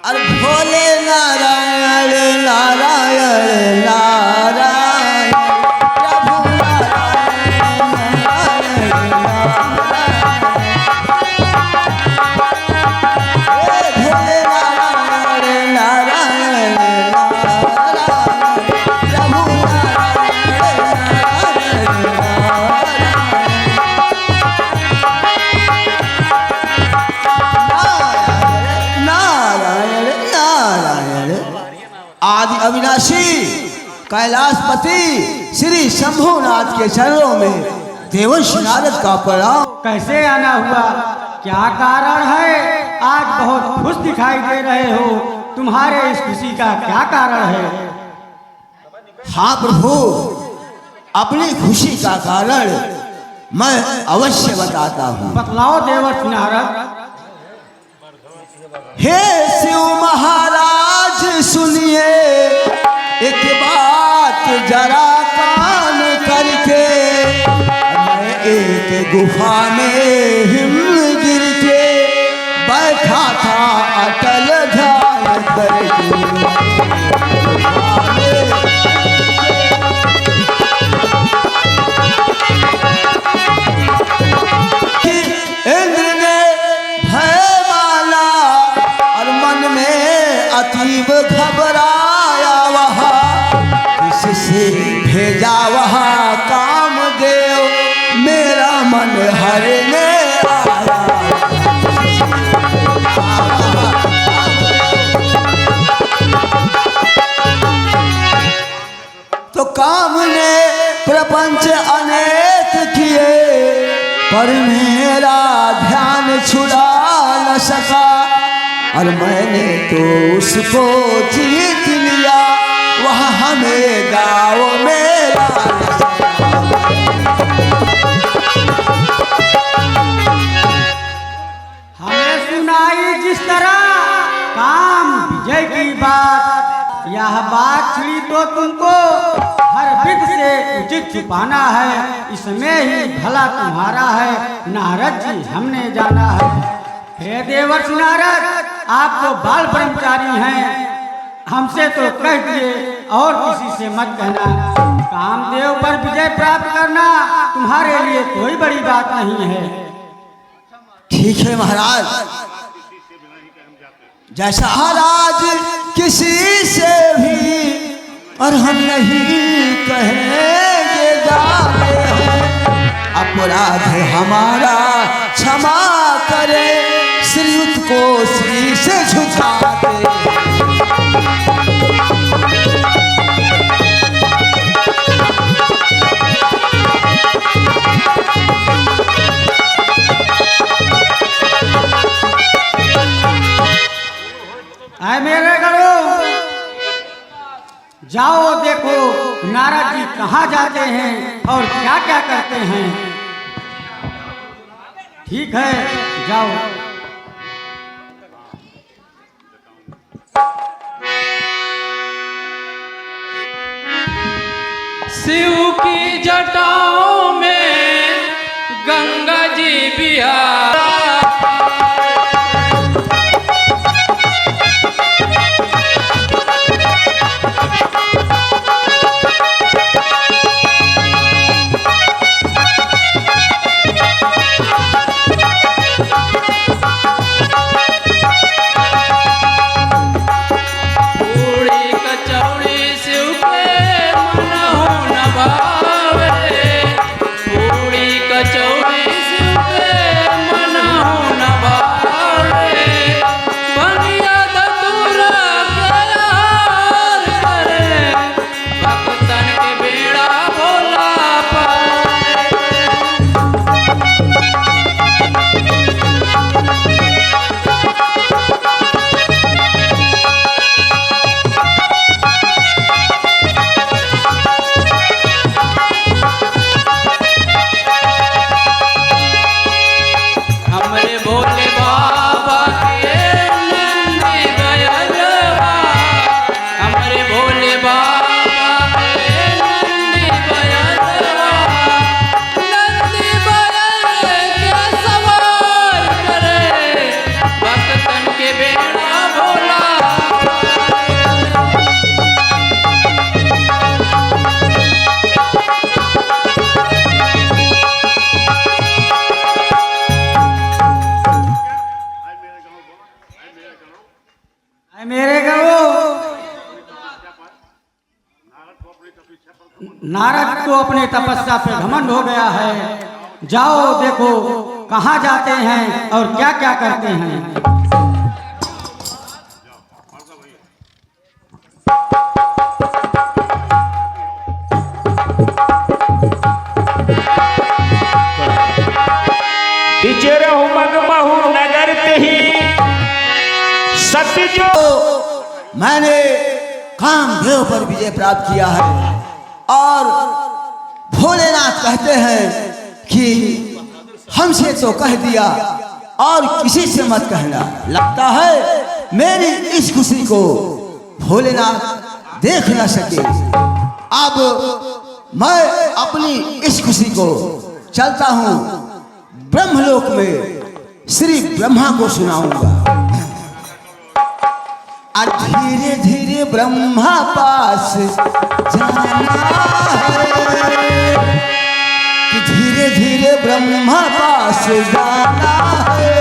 अरे भोले नारायण नारायण नारायण प्रभु नारायण नारायण आदि अविनाशी कैलाशपति श्री शंभुनाथ के चरणों में देवर्ष नारद का प्रणाम। कैसे आना हुआ, क्या कारण है? आज बहुत खुश दिखाई दे रहे हो, तुम्हारे इस खुशी का क्या कारण है? हाँ प्रभु, अपनी खुशी का कारण मैं अवश्य बताता हूँ। बतलाओ देवर्ष नारद। हे शिव महाराज सुनिए एक बात जरा कान करके, मैं एक गुफा में हिम गिर के बैठा था अटल ध्यान करके। इंद्र ने भय माला और मन में अतीब घबराया, वहाँ किससे भेजा वहाँ कामदेव मेरा मन हरने आया। तो काम ने प्रपंच अनेक किए पर मेरा ध्यान छुड़ा न सका, और मैंने तो उसको जीत लिया, वह हमें गाँव में ला न सका। हमने सुनाई जिस तरह काम विजय की बात, यह बात छिड़ी तो तुमको हर विध से उचित छुपाना है, इसमें ही भला तुम्हारा है नारद जी, हमने जाना है। हे देवर्ष नारद, आप तो बाल ब्रह्मचारी हैं, हमसे तो कह दिए और किसी से मत कहना। कामदेव पर विजय प्राप्त करना तुम्हारे लिए कोई बड़ी बात नहीं है। ठीक है महाराज, जैसा महाराज किसी से भी और हम नहीं कहेंगे जाते हैं, अपराध हमारा क्षमा करे, श्रीयुत को श्री से झुकाते। आए मेरे घरों, जाओ देखो नारद जी कहाँ जाते हैं और क्या क्या करते हैं। ठीक है, जाओ। शिव की जटाओं में गंगा जी बिहार, नारद को अपने तपस्या पे घमंड हो गया है। जाओ देखो कहाँ जाते हैं और क्या क्या करते हैं। नगर पे ही सत्य जो मैंने कामदेव पर विजय प्राप्त किया है और भोलेनाथ कहते हैं कि हमसे तो कह दिया और किसी से मत कहना। लगता है मेरी इस खुशी को भोलेनाथ देख न सके। अब मैं अपनी इस खुशी को चलता हूँ ब्रह्मलोक में श्री ब्रह्मा को सुनाऊंगा। धीरे धीरे ब्रह्मा पास जाना है कि धीरे धीरे ब्रह्मा पास जाना है,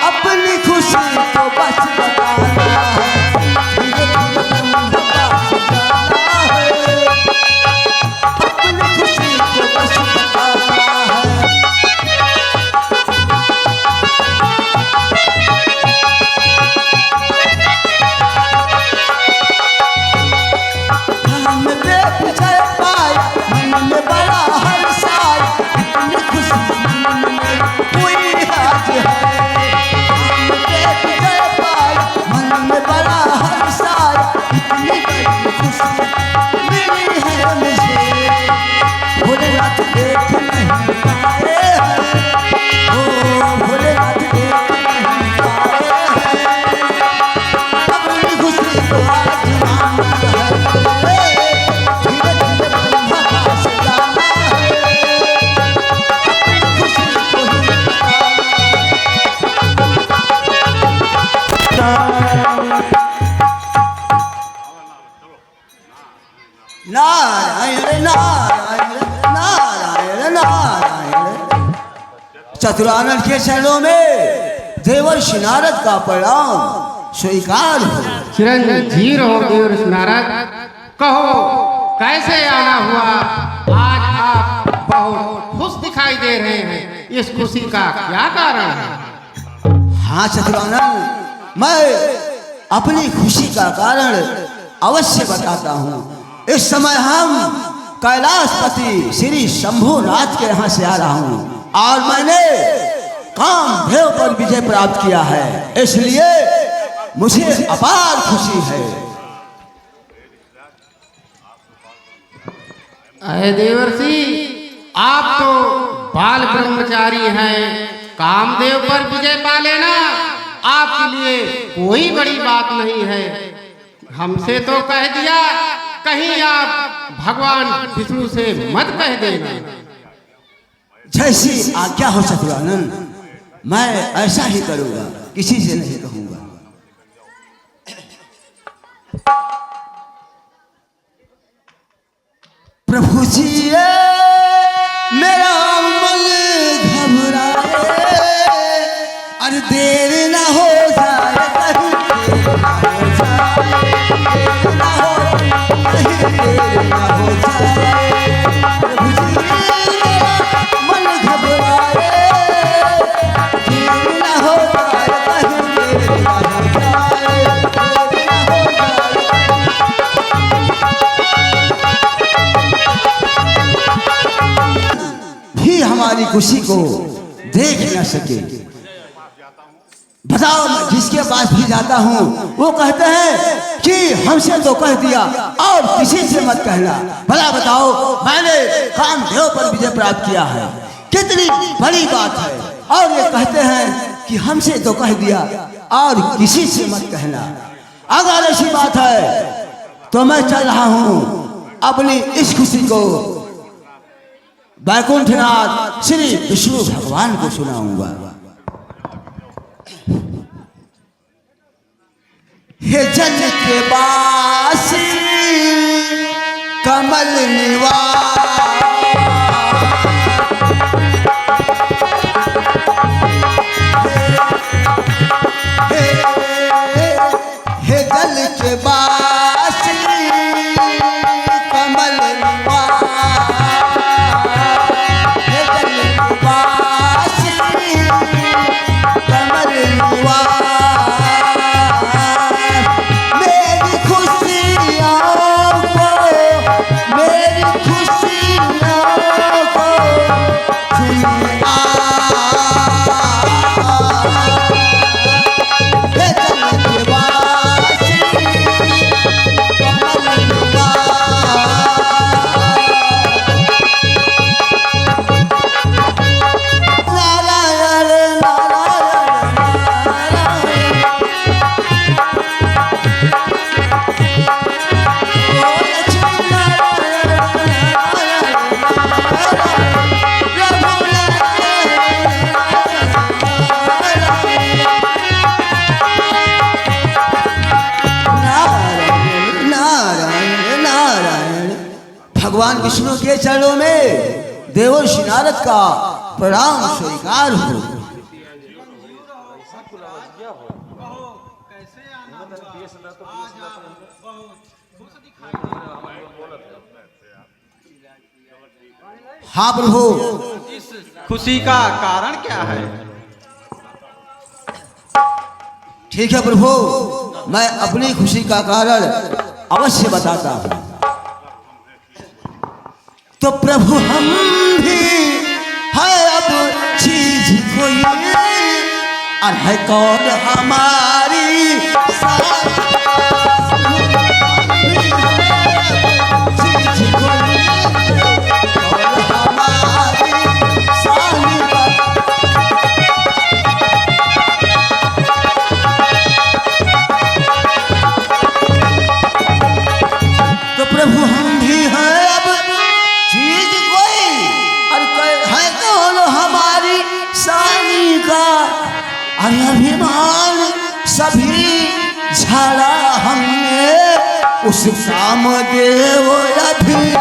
अपनी खुशी को बस बताना है। धीरे धीरे ब्रह्मा पास जाना है, अपनी खुशी को बस बताना है। नारायण नारायण नारायण नारायण। चतुरानन के चरणों में देवर्षि नारद का प्रणाम स्वीकार हो। चिरंजीव हो देवर्षि नारद, कहो कैसे आना हुआ? आज आप बहुत खुश दिखाई दे रहे हैं, इस खुशी का क्या कारण है? हाँ चतुरानन, मैं अपनी खुशी का कारण अवश्य बताता हूँ। इस समय हम कैलाशपति श्री शंभुनाथ के यहाँ से आ रहा हूँ और मैंने कामदेव पर विजय प्राप्त किया है, इसलिए मुझे अपार खुशी है। अरे देवर्षि, आप तो बाल ब्रह्मचारी हैं, कामदेव पर विजय पा लेना आपके लिए कोई बड़ी बात नहीं है। हमसे तो कह दिया, कहीं आप भगवान विष्णु से मत कह देना। जैसी आज्ञा हो चतुरानन, मैं ऐसा ही करूंगा, किसी से नहीं कहूंगा। प्रभु जी मेरा मन घबराए, अरे देर ना हो जाए, कहीं देर ना हो जाए, देर ना हो कहीं देर ना हो जाए। प्रभु जी मेरा मन घबराए, देर ना हो जाए, कहीं देर ना हो जाए, देर ना हो जाए। भी हमारी खुशी को देख न सके। बताओ, मैं जिसके पास भी जाता हूँ वो कहते हैं कि हमसे तो कह दिया और किसी से मत कहना। भला बताओ, मैंने कामदेव पर विजय प्राप्त किया है, कितनी बड़ी बात है। और ये कहते हैं कि हमसे तो कह दिया और किसी से मत कहना। अगर ऐसी बात है तो मैं चल रहा हूँ अपनी इस खुशी को वैकुंठनाथ श्री विष्णु भगवान को सुनाऊंगा। हे जल के वासी कमल निवास, हे जल के वासी कमल भगवान विष्णु के चरणों में देवर्षि नारद का प्रणाम स्वीकार हो। हाँ प्रभु, खुशी का कारण क्या है? ठीक है प्रभु, मैं अपनी खुशी का कारण अवश्य बताता हूँ। तो प्रभु हम भी है अब चीज कोई, और है कौन हमारी चीज कोई, कौन हमारी तो प्रभु हम भी हैं अब चीज कोई, और है कौन हमारी सानी का, अरे अभिमान सभी झाड़ा हमने उस कामदेव अभिमानी।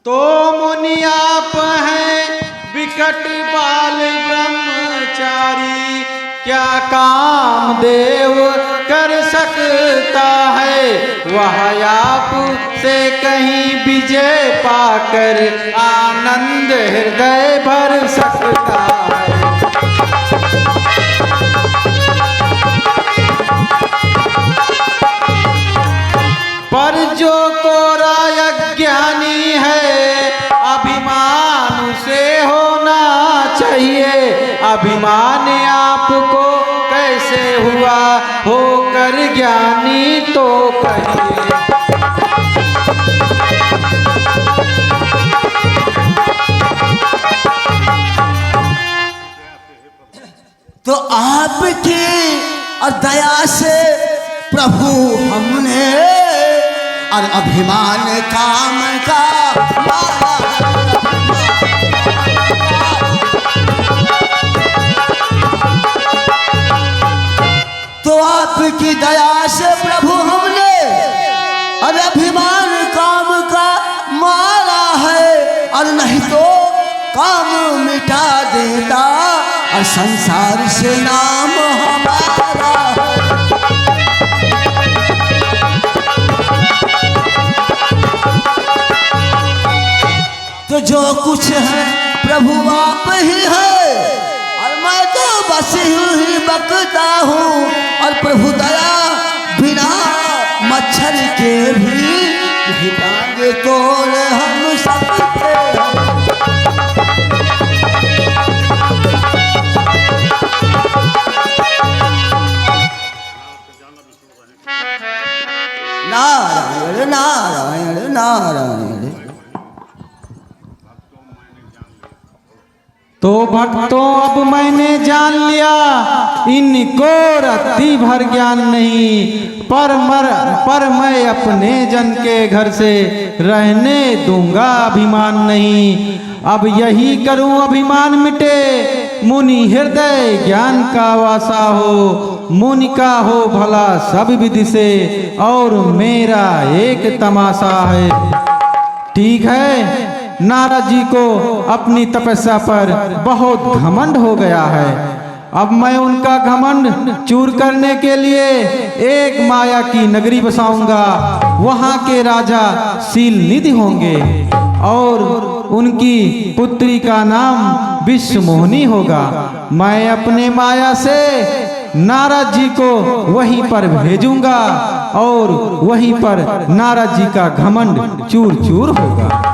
तो मुनि आप हैं विकट बाल ब्रह्मचारी, क्या काम देव कर सकता है, वह आप से कहीं विजय पाकर आनंद हृदय भर सकता है। पर जो कोरा अज्ञानी है, अभिमान से होना चाहिए, अभिमान आपको कैसे हुआ, होकर ज्ञानी तो कहिए। तो आपकी और दया से प्रभु हमने और अभिमान काम का तो आपकी दया से प्रभु हमने और अभिमान काम का मारा है, और नहीं तो काम मिटा देता और संसार से नाम हमारा है। तो जो कुछ है प्रभु आप ही है, और मैं तो बस यूं ही बकता हूँ, और प्रभु दया बिना मच्छर के भी नहीं टांगे तोड़ हम सकते हैं। नारायण नारायण नारायण। तो भक्तों अब मैंने जान लिया, इनको रत्ती भर ज्ञान नहीं, पर मैं अपने जन के घर से रहने दूंगा अभिमान नहीं। अब यही करूं अभिमान मिटे, मुनि हृदय ज्ञान का वासा हो, मुनि का हो भला सब विधि से, और मेरा एक तमाशा है। ठीक है, नारद जी को अपनी तपस्या पर बहुत घमंड हो गया है। अब मैं उनका घमंड चूर करने के लिए एक माया की नगरी बसाऊंगा, वहां के राजा शीलनिधि होंगे, और उनकी पुत्री का नाम विश्वमोहिनी होगा। मैं अपने माया से नारद जी को वहीं पर भेजूंगा, और वहीं पर नारद जी का घमंड चूर चूर होगा।